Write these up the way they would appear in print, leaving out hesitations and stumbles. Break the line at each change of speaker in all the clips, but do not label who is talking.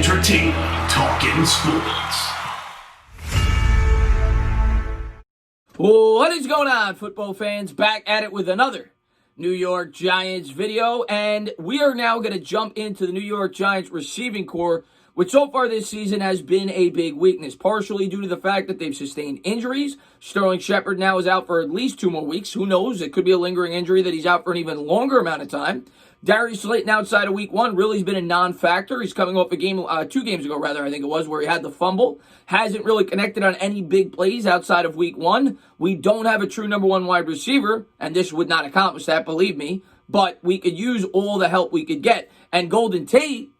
entertaining talking sports.
What is going on, football fans? Back at it with another New York Giants video, and we are now going to jump into the New York Giants receiving corps, which so far this season has been a big weakness, partially due to the fact that they've sustained injuries. Sterling Shepard now is out for at least 2 more weeks. Who knows? It could be a lingering injury that he's out for an even longer amount of time. Darius Slayton outside of week 1 really has been a non-factor. He's coming off a game, 2 games ago, rather, I think it was, where he had the fumble. Hasn't really connected on any big plays outside of week 1. We don't have a true number 1 wide receiver, and this would not accomplish that, believe me. But we could use all the help we could get. And Golden Tate,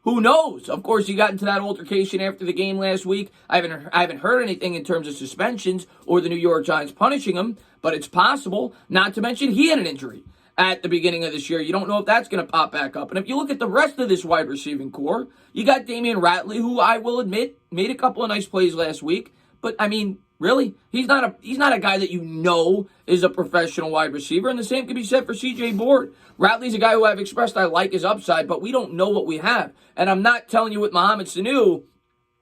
who knows? Of course, he got into that altercation after the game last week. I haven't heard anything in terms of suspensions or the New York Giants punishing him, but it's possible. Not to mention, he had an injury at the beginning of this year. You don't know if that's going to pop back up. And if you look at the rest of this wide receiving core, you got Damian Ratley, who I will admit made a couple of nice plays last week. But, I mean, really? He's not a guy that you know is a professional wide receiver. And the same can be said for C.J. Board. Ratley's a guy who I've expressed I like his upside, but we don't know what we have. And I'm not telling you with Muhammad Sanu,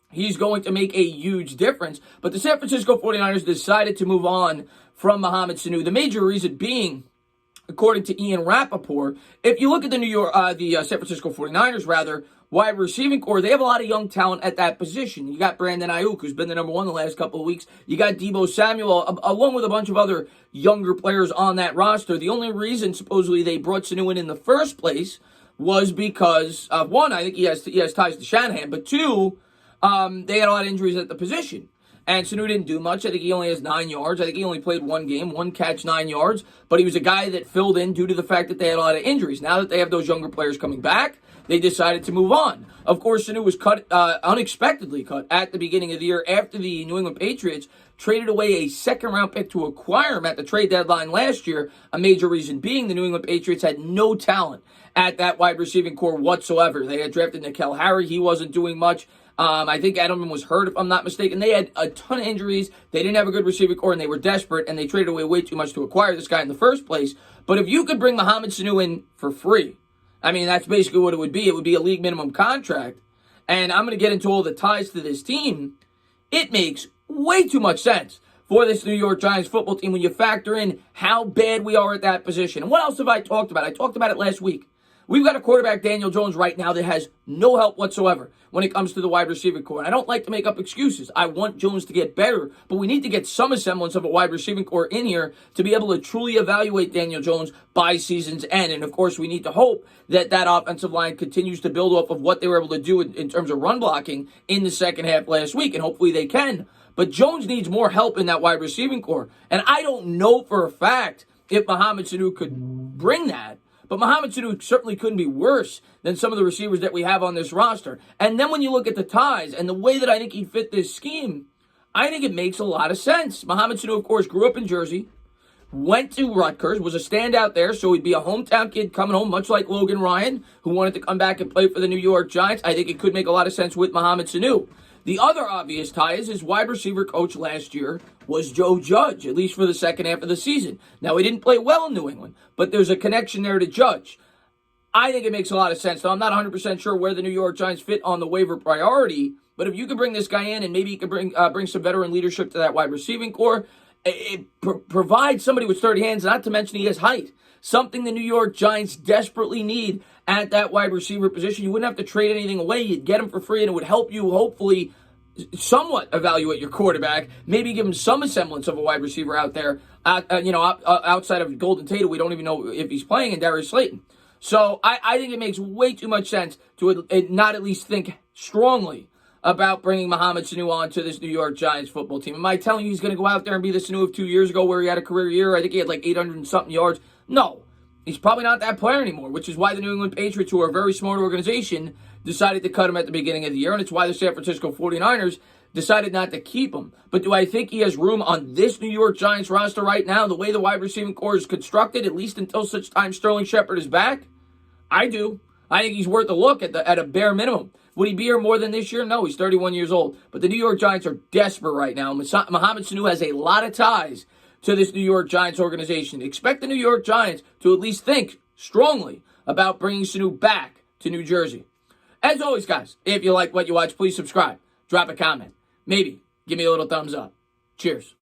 he's going to make a huge difference. But the San Francisco 49ers decided to move on from Muhammad Sanu. The major reason being, according to Ian Rappaport, if you look at the San Francisco 49ers, wide receiving core, they have a lot of young talent at that position. You got Brandon Ayuk, who's been the number 1 the last couple of weeks. You got Deebo Samuel, along with a bunch of other younger players on that roster. The only reason, supposedly, they brought Sanu in the first place was because, one, I think he has ties to Shanahan, but 2, they had a lot of injuries at the position. And Sanu didn't do much. I think he only has 9 yards. I think he only played 1 game, 1 catch, 9 yards. But he was a guy that filled in due to the fact that they had a lot of injuries. Now that they have those younger players coming back, they decided to move on. Of course, Sanu was unexpectedly cut at the beginning of the year after the New England Patriots traded away a second-round pick to acquire him at the trade deadline last year. A major reason being the New England Patriots had no talent at that wide receiving core whatsoever. They had drafted N'Keal Harry. He wasn't doing much. I think Gettleman was hurt, if I'm not mistaken. They had a ton of injuries. They didn't have a good receiving core, and they were desperate, and they traded away way too much to acquire this guy in the first place. But if you could bring Muhammad Sanu in for free, I mean, that's basically what it would be. It would be a league minimum contract. And I'm going to get into all the ties to this team. It makes way too much sense for this New York Giants football team when you factor in how bad we are at that position. And what else have I talked about? I talked about it last week. We've got a quarterback, Daniel Jones, right now that has no help whatsoever when it comes to the wide receiver core. And I don't like to make up excuses. I want Jones to get better, but we need to get some semblance of a wide receiving core in here to be able to truly evaluate Daniel Jones by season's end. And, of course, we need to hope that that offensive line continues to build off of what they were able to do in terms of run blocking in the second half last week, and hopefully they can. But Jones needs more help in that wide receiving core. And I don't know for a fact if Muhammad Sanu could bring that. But Muhammad Sanu certainly couldn't be worse than some of the receivers that we have on this roster. And then when you look at the ties and the way that I think he'd fit this scheme, I think it makes a lot of sense. Muhammad Sanu, of course, grew up in Jersey, went to Rutgers, was a standout there, so he'd be a hometown kid coming home, much like Logan Ryan, who wanted to come back and play for the New York Giants. I think it could make a lot of sense with Muhammad Sanu. The other obvious tie is his wide receiver coach last year was Joe Judge, at least for the second half of the season. Now, he didn't play well in New England, but there's a connection there to Judge. I think it makes a lot of sense. Now, I'm not 100% sure where the New York Giants fit on the waiver priority, but if you could bring this guy in and maybe you could bring some veteran leadership to that wide receiving core, it provides somebody with sturdy hands, not to mention he has height. Something the New York Giants desperately need at that wide receiver position. You wouldn't have to trade anything away. You'd get him for free, and it would help you hopefully somewhat evaluate your quarterback, maybe give him some semblance of a wide receiver out there, outside of Golden Tate. We don't even know if he's playing, and Darius Slayton. So I think it makes way too much sense to not at least think strongly about bringing Muhammad Sanu on to this New York Giants football team. Am I telling you he's going to go out there and be the Sanu of 2 years ago where he had a career year? I think he had like 800 and something yards. No, he's probably not that player anymore, which is why the New England Patriots, who are a very smart organization, decided to cut him at the beginning of the year, and it's why the San Francisco 49ers decided not to keep him. But do I think he has room on this New York Giants roster right now, the way the wide receiving core is constructed, at least until such time Sterling Shepard is back? I do. I think he's worth a look at a bare minimum. Would he be here more than this year? No, he's 31 years old. But the New York Giants are desperate right now. Muhammad Sanu has a lot of ties to this New York Giants organization. Expect the New York Giants to at least think strongly about bringing Sanu back to New Jersey. As always, guys, if you like what you watch, please subscribe, drop a comment, maybe give me a little thumbs up. Cheers.